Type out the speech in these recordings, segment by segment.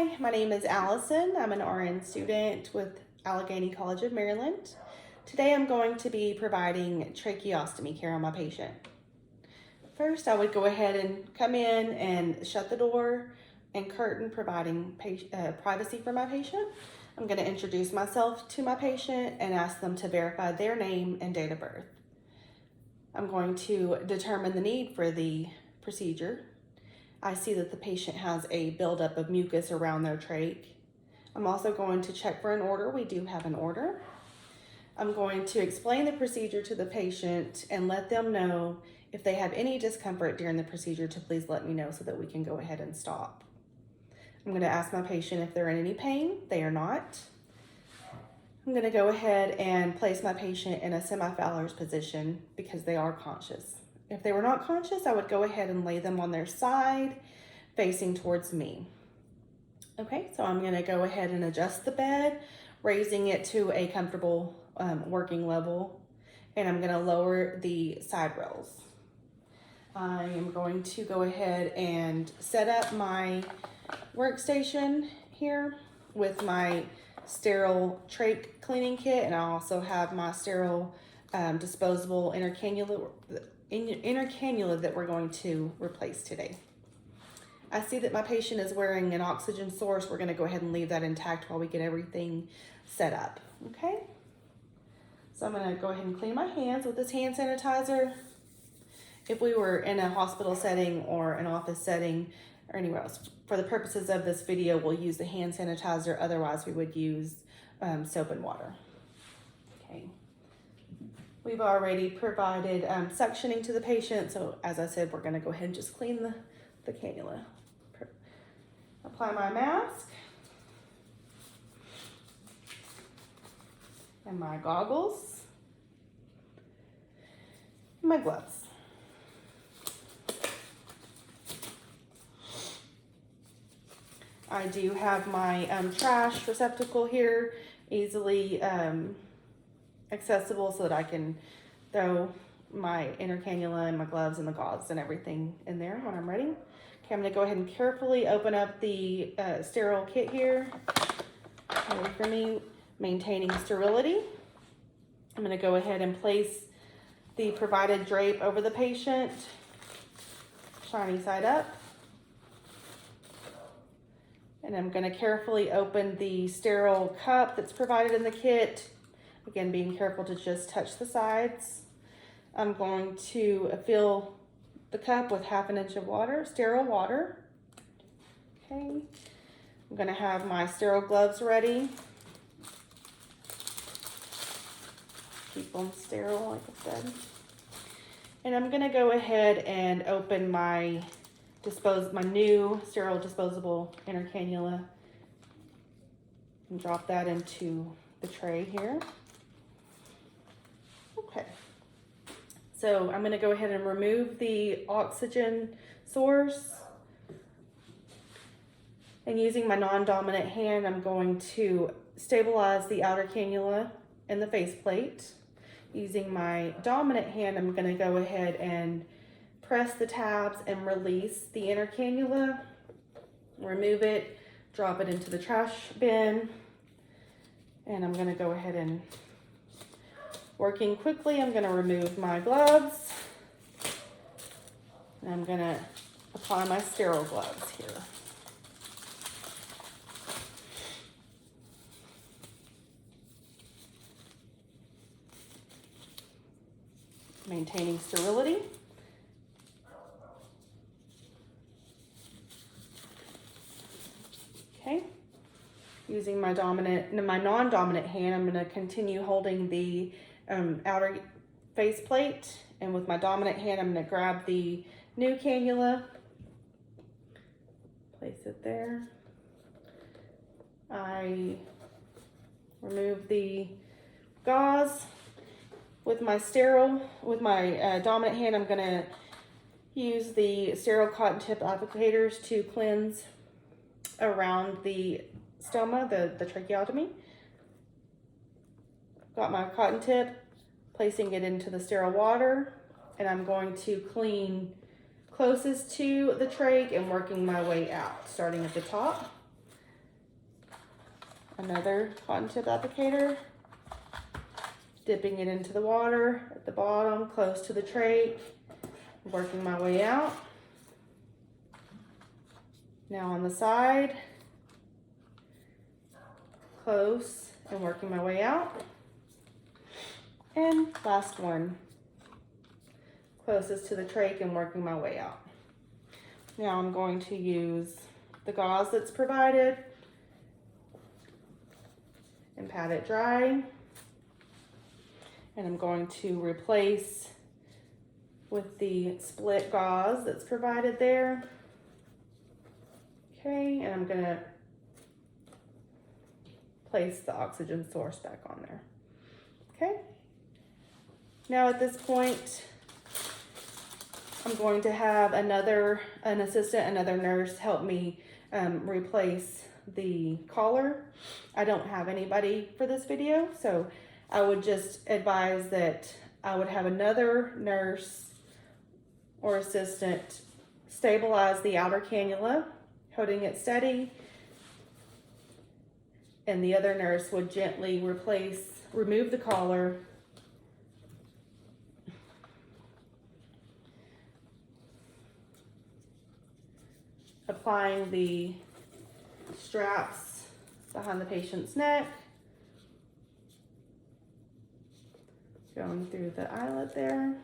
Hi, my name is Allison. I'm an RN student with Allegany College of Maryland. Today I'm going to be providing tracheostomy care on my patient. First, I would go ahead and come in and shut the door and curtain, providing privacy for my patient. I'm going to introduce myself to my patient and ask them to verify their name and date of birth. I'm going to determine the need for the procedure. I see that the patient has a buildup of mucus around their trach. I'm also going to check for an order. We do have an order. I'm going to explain the procedure to the patient and let them know if they have any discomfort during the procedure to please let me know so that we can go ahead and stop. I'm going to ask my patient if they're in any pain. They are not. I'm going to go ahead and place my patient in a semi-Fowler's position because they are conscious. If they were not conscious, I would go ahead and lay them on their side, facing towards me. Okay, so I'm gonna go ahead and adjust the bed, raising it to a comfortable working level, and I'm gonna lower the side rails. I am going to go ahead and set up my workstation here with my sterile trach cleaning kit, and I also have my sterile disposable inner cannula that we're going to replace today. I see that my patient is wearing an oxygen source. We're going to go ahead and leave that intact while we get everything set up. Okay, so I'm going to go ahead and clean my hands with this hand sanitizer. If we were in a hospital setting or an office setting or anywhere else, for the purposes of this video, we'll use the hand sanitizer. Otherwise, we would use soap and water. Okay. We've already provided suctioning to the patient, so as I said, we're going to go ahead and just clean the cannula. Apply my mask and my goggles and my gloves. I do have my trash receptacle here, easily accessible so that I can throw my inner cannula and my gloves and the gauze and everything in there when I'm ready. Okay, I'm gonna go ahead and carefully open up the sterile kit here. Ready for me, maintaining sterility. I'm gonna go ahead and place the provided drape over the patient, shiny side up. And I'm gonna carefully open the sterile cup that's provided in the kit. Again, being careful to just touch the sides. I'm going to fill the cup with 1/2 inch of water, sterile water. Okay, I'm gonna have my sterile gloves ready. Keep them sterile, like I said. And I'm gonna go ahead and open my new sterile disposable inner cannula and drop that into the tray here. Okay, so I'm going to go ahead and remove the oxygen source, and using my non-dominant hand, I'm going to stabilize the outer cannula and the faceplate. Using my dominant hand, I'm going to go ahead and press the tabs and release the inner cannula, remove it, drop it into the trash bin, and I'm going to go ahead and working quickly, I'm going to remove my gloves, and I'm going to apply my sterile gloves here. Maintaining sterility. Okay. Using my non-dominant hand, I'm going to continue holding the outer faceplate, and with my dominant hand, I'm going to grab the new cannula, place it there. I remove the gauze. With my dominant hand, I'm going to use the sterile cotton tip applicators to cleanse around the stoma, the tracheotomy. Got my cotton tip, placing it into the sterile water, and I'm going to clean closest to the trach and working my way out, starting at the top. Another cotton tip applicator, dipping it into the water at the bottom, close to the trach, working my way out. Now on the side, close and working my way out. And last one, closest to the trach and working my way out. Now I'm going to use the gauze that's provided and pat it dry. And I'm going to replace with the split gauze that's provided there. Okay, and I'm gonna place the oxygen source back on there. Okay, now at this point, I'm going to have an assistant, another nurse help me replace the collar. I don't have anybody for this video, so I would just advise that I would have another nurse or assistant stabilize the outer cannula, holding it steady, and the other nurse would gently remove the collar, applying the straps behind the patient's neck, going through the eyelet there.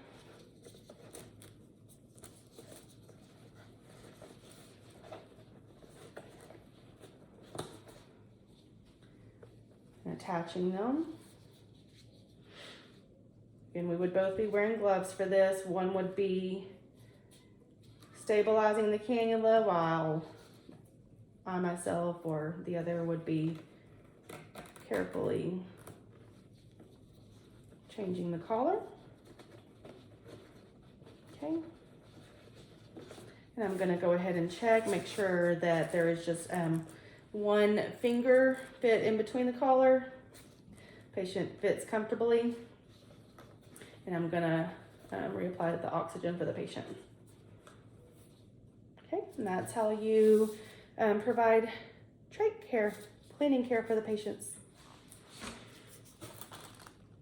And attaching them. And we would both be wearing gloves for this. One would be stabilizing the cannula while I myself, or the other would be carefully changing the collar. Okay. And I'm gonna go ahead and check, make sure that there is just one finger fit in between the collar. Patient fits comfortably. And I'm gonna reapply the oxygen for the patient. Okay, and that's how you provide trach care, cleaning care for the patients.